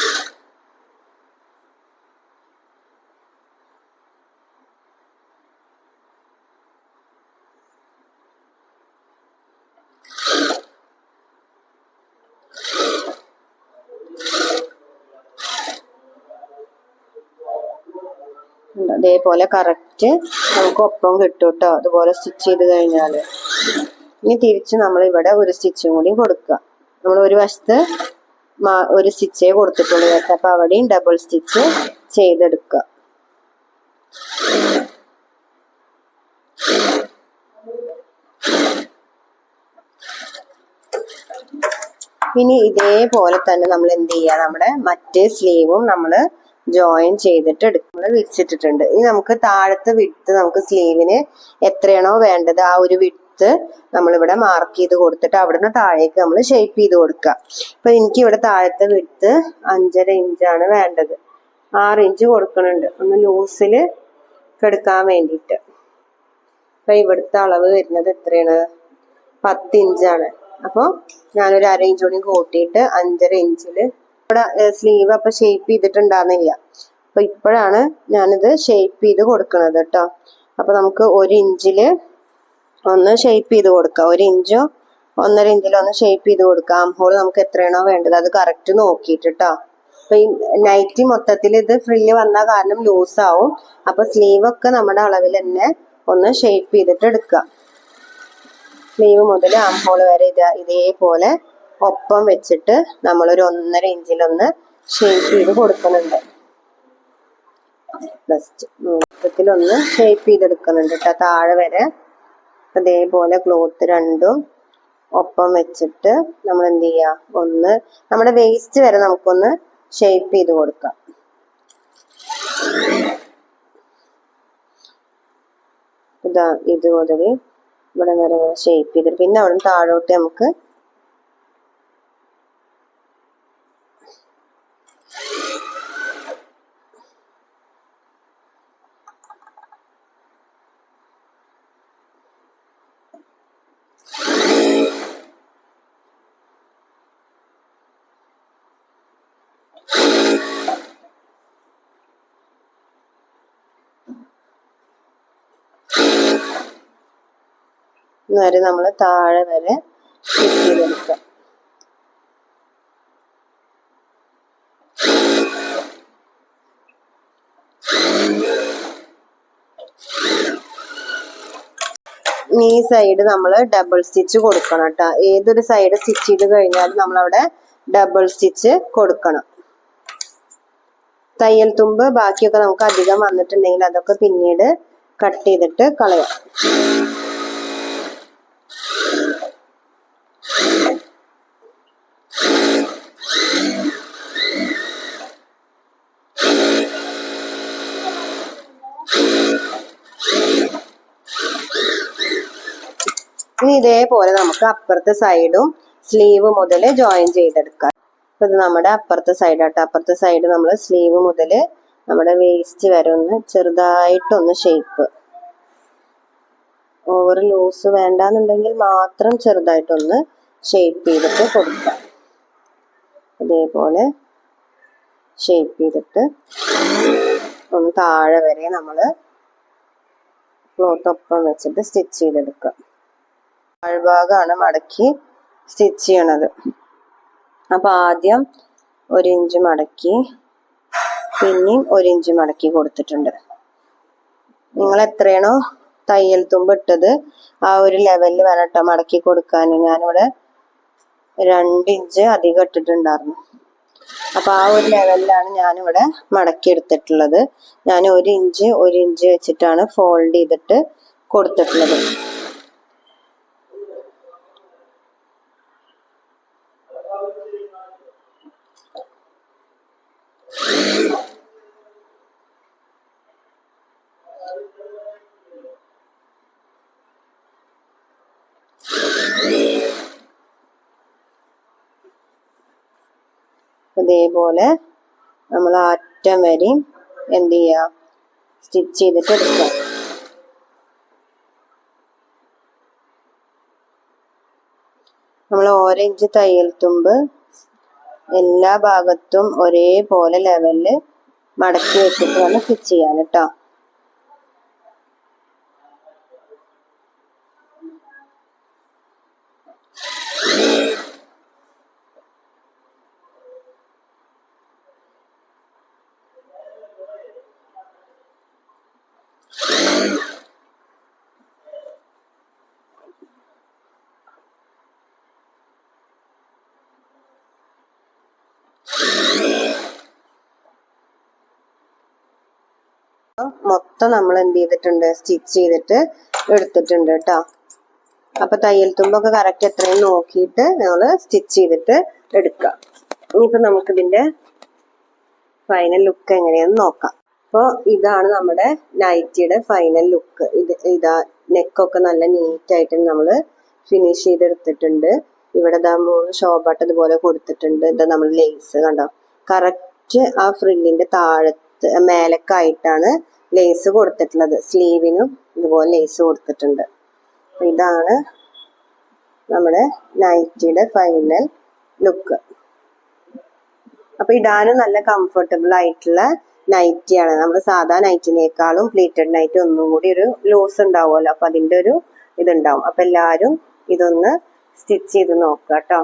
അതേപോലെ കറക്റ്റ് നമുക്ക് ഒപ്പം കിട്ടും കേട്ടോ, അതുപോലെ സ്റ്റിച്ച് ചെയ്ത് കഴിഞ്ഞാൽ. ഇനി തിരിച്ച് നമ്മൾ ഇവിടെ ഒരു സ്റ്റിച്ചും കൂടി കൊടുക്കുക. നമ്മൾ ഒരു വശത്ത് ഒരു സ്റ്റിച്ചേ കൊടുത്തിട്ടുള്ളൂ, അപ്പൊ അവിടെയും ഡബിൾ സ്റ്റിച്ച് ചെയ്തെടുക്കുക. ഇനി ഇതേപോലെ തന്നെ നമ്മൾ എന്ത് ചെയ്യുക, നമ്മുടെ മറ്റേ സ്ലീവും നമ്മൾ ജോയിൻ ചെയ്തിട്ട് വിരിച്ചിട്ടിട്ടുണ്ട്. ഇനി നമുക്ക് താഴത്തെ വിഡ്ത്ത് നമുക്ക് സ്ലീവിന് എത്രയാണോ വേണ്ടത് ആ ഒരു വിഡ്ത്ത് നമ്മളിവിടെ മാർക്ക് ചെയ്ത് കൊടുത്തിട്ട് അവിടുന്ന് താഴേക്ക് നമ്മൾ ഷേപ്പ് ചെയ്ത് കൊടുക്കുക. അപ്പൊ എനിക്ക് ഇവിടെ താഴത്തെ വിഡ്ത്ത് 5.5 ഇഞ്ചാണ് വേണ്ടത്. 6 ഇഞ്ച് കൊടുക്കണുണ്ട് ഒന്ന് ലൂസിൽ എടുക്കാൻ വേണ്ടിയിട്ട്. അപ്പൊ ഇവിടുത്തെ അളവ് വരുന്നത് എത്രയാണ്, 10 ഇഞ്ചാണ്. അപ്പോൾ ഞാനൊരു 1/2 ഇഞ്ച് കൂടി കൂട്ടിയിട്ട് 5.5 ഇഞ്ചില് ഇവിടെ സ്ലീവ് അപ്പൊ ഷേപ്പ് ചെയ്തിട്ടുണ്ടാകുന്നില്ല. അപ്പൊ ഇപ്പോഴാണ് ഞാനിത് ഷേപ്പ് ചെയ്ത് കൊടുക്കുന്നത് കേട്ടോ. അപ്പൊ നമുക്ക് 1 ഇഞ്ചില് ഒന്ന് ഷേപ്പ് ചെയ്ത് കൊടുക്കാം, 1 ഇഞ്ചോ 1.5 ഇഞ്ചിലോ ഒന്ന് ഷേപ്പ് ചെയ്ത് കൊടുക്കാം. ആം ഹോൾ നമുക്ക് എത്രയാണോ വേണ്ടത് അത് കറക്റ്റ് നോക്കിയിട്ട് കേട്ടോ. അപ്പൊ ഈ നൈറ്റി മൊത്തത്തിൽ ഇത് ഫ്രില്ല് വന്ന കാരണം ലൂസ് ആവും. അപ്പൊ സ്ലീവ് ഒക്കെ നമ്മുടെ അളവിൽ തന്നെ ഒന്ന് ഷേപ്പ് ചെയ്തിട്ട് എടുക്കാം. സ്ലീവ് മുതൽ ആം ഹോൾ വരെ ഇതേപോലെ ഒപ്പം വെച്ചിട്ട് നമ്മളൊരു 1.5 ഇഞ്ചിലൊന്ന് ഷേപ്പ് ചെയ്ത് കൊടുക്കുന്നുണ്ട്. ജസ്റ്റ് മൊത്തത്തിലൊന്ന് ഷേപ്പ് ചെയ്തെടുക്കുന്നുണ്ട് കേട്ടോ താഴെ വരെ. അതേപോലെ ക്ലോത്ത് രണ്ടും ഒപ്പം വെച്ചിട്ട് നമ്മൾ എന്ത് ചെയ്യുക, ഒന്ന് നമ്മുടെ വേസ്റ്റ് വരെ നമുക്കൊന്ന് ഷേപ്പ് ചെയ്ത് കൊടുക്കാം. ഇതാ ഇത് മുതൽ ഇവിടെ വരെ ഷേപ്പ് ചെയ്തിട്ട് പിന്നെ അവിടെ താഴോട്ട് നമുക്ക് വരെ നമ്മൾ താഴെ വരെ സ്റ്റിച്ച് ചെയ്തെടുക്കാം. ഈ സൈഡ് നമ്മൾ ഡബിൾ സ്റ്റിച്ച് കൊടുക്കണം കേട്ടോ. ഏതൊരു സൈഡ് സ്റ്റിച്ച് ചെയ്ത് കഴിഞ്ഞാലും നമ്മളവിടെ ഡബിൾ സ്റ്റിച്ച് കൊടുക്കണം. തയ്യൽ തുമ്പ് ബാക്കിയൊക്കെ നമുക്ക് അധികം വന്നിട്ടുണ്ടെങ്കിൽ അതൊക്കെ പിന്നീട് കട്ട് ചെയ്തിട്ട് കളയാം. ഇനി ഇതേപോലെ നമുക്ക് അപ്പുറത്തെ സൈഡും സ്ലീവ് മുതൽ ജോയിൻ ചെയ്തെടുക്കാം. അപ്പൊ ഇത് നമ്മുടെ അപ്പുറത്തെ സൈഡാട്ടോ. അപ്പുറത്തെ സൈഡ് നമ്മൾ സ്ലീവ് മുതൽ നമ്മുടെ വേസ്റ്റ് വരെ ഒന്ന് ചെറുതായിട്ടൊന്ന് ഷേപ്പ്, ഓവർ ലൂസ് വേണ്ടാന്നുണ്ടെങ്കിൽ മാത്രം ചെറുതായിട്ടൊന്ന് ഷേപ്പ് ചെയ്തിട്ട് കൊടുക്കാം. അതേപോലെ ഷേപ്പ് ചെയ്തിട്ട് ഒന്ന് താഴെ വരെ നമ്മൾ ക്ലോത്ത് ഒപ്പം വെച്ചിട്ട് സ്റ്റിച്ച് ചെയ്തെടുക്കുക. താഴ്ഭാഗമാണ് മടക്കി സ്റ്റിച്ച് ചെയ്യണത്. അപ്പൊ ആദ്യം 1 ഇഞ്ച് മടക്കി പിന്നെയും 1 ഇഞ്ച് മടക്കി കൊടുത്തിട്ടുണ്ട്. നിങ്ങൾ എത്രയാണോ തയ്യൽ തുമ്പ് ഇട്ടത് ആ ഒരു ലെവലിൽ വേണം കേട്ടോ മടക്കി കൊടുക്കാൻ. ഞാനിവിടെ 2 ഇഞ്ച് അധികം ഇട്ടിട്ടുണ്ടായിരുന്നു. അപ്പൊ ആ ഒരു ലെവലിലാണ് ഞാനിവിടെ മടക്കി എടുത്തിട്ടുള്ളത്. ഞാൻ 1 ഇഞ്ച് വെച്ചിട്ടാണ് ഫോൾഡ് ചെയ്തിട്ട് കൊടുത്തിട്ടുള്ളത്. അതേപോലെ നമ്മൾ അറ്റം വരെയും എന്ത് ചെയ്യുക, സ്റ്റിച്ച് ചെയ്തിട്ട് എടുക്കുക. നമ്മൾ 1 ഇഞ്ച് തയ്യൽ തുമ്പ് എല്ലാ ഭാഗത്തും ഒരേപോലെ ലെവലിൽ മടക്കി വെച്ചിട്ട് വേണം സ്റ്റിച്ച് ചെയ്യാൻ കേട്ടോ. മൊത്തം നമ്മൾ എന്ത് ചെയ്തിട്ടുണ്ട്, സ്റ്റിച്ച് ചെയ്തിട്ട് എടുത്തിട്ടുണ്ട് കേട്ടോ. അപ്പൊ തയ്യൽ തുമ്പൊക്കെ കറക്റ്റ് എത്രയും നോക്കിയിട്ട് നമ്മൾ സ്റ്റിച്ച് ചെയ്തിട്ട് എടുക്കുക. ഇനിയിപ്പോ നമുക്കിതിന്റെ ഫൈനൽ ലുക്ക് എങ്ങനെയാന്ന് നോക്കാം. അപ്പോൾ ഇതാണ് നമ്മുടെ നൈറ്റിയുടെ ഫൈനൽ ലുക്ക്. ഇതാ നെക്കൊക്കെ നല്ല നീറ്റായിട്ട് നമ്മൾ ഫിനിഷ് ചെയ്തെടുത്തിട്ടുണ്ട്. ഇവിടെ 3 ഷോ ബട്ടൺ ഇതുപോലെ കൊടുത്തിട്ടുണ്ട്. ഇതാ നമ്മൾ ലേസ് കണ്ടോ, കറക്റ്റ് ആ ഫ്രില്ലിന്റെ താഴത്ത് മേലക്കായിട്ടാണ് ലേസ് കൊടുത്തിട്ടുള്ളത്. സ്ലീവിനും ഇതുപോലെ ലേസ് കൊടുത്തിട്ടുണ്ട്. ഇതാണ് നമ്മുടെ നൈറ്റിയുടെ ഫൈനൽ ലുക്ക്. അപ്പൊ ഇടാനും നല്ല കംഫർട്ടബിൾ ആയിട്ടുള്ള നൈറ്റിയാണ്. നമ്മുടെ സാധാ നൈറ്റിനേക്കാളും പ്ലീറ്റഡ് നൈറ്റ് ഒന്നും കൂടി ഒരു ലൂസ് ഉണ്ടാവുമല്ലോ, അപ്പൊ അതിന്റെ ഒരു ഇതുണ്ടാവും. അപ്പൊ എല്ലാവരും ഇതൊന്ന് സ്റ്റിച്ച് ചെയ്ത് നോക്കുക കേട്ടോ.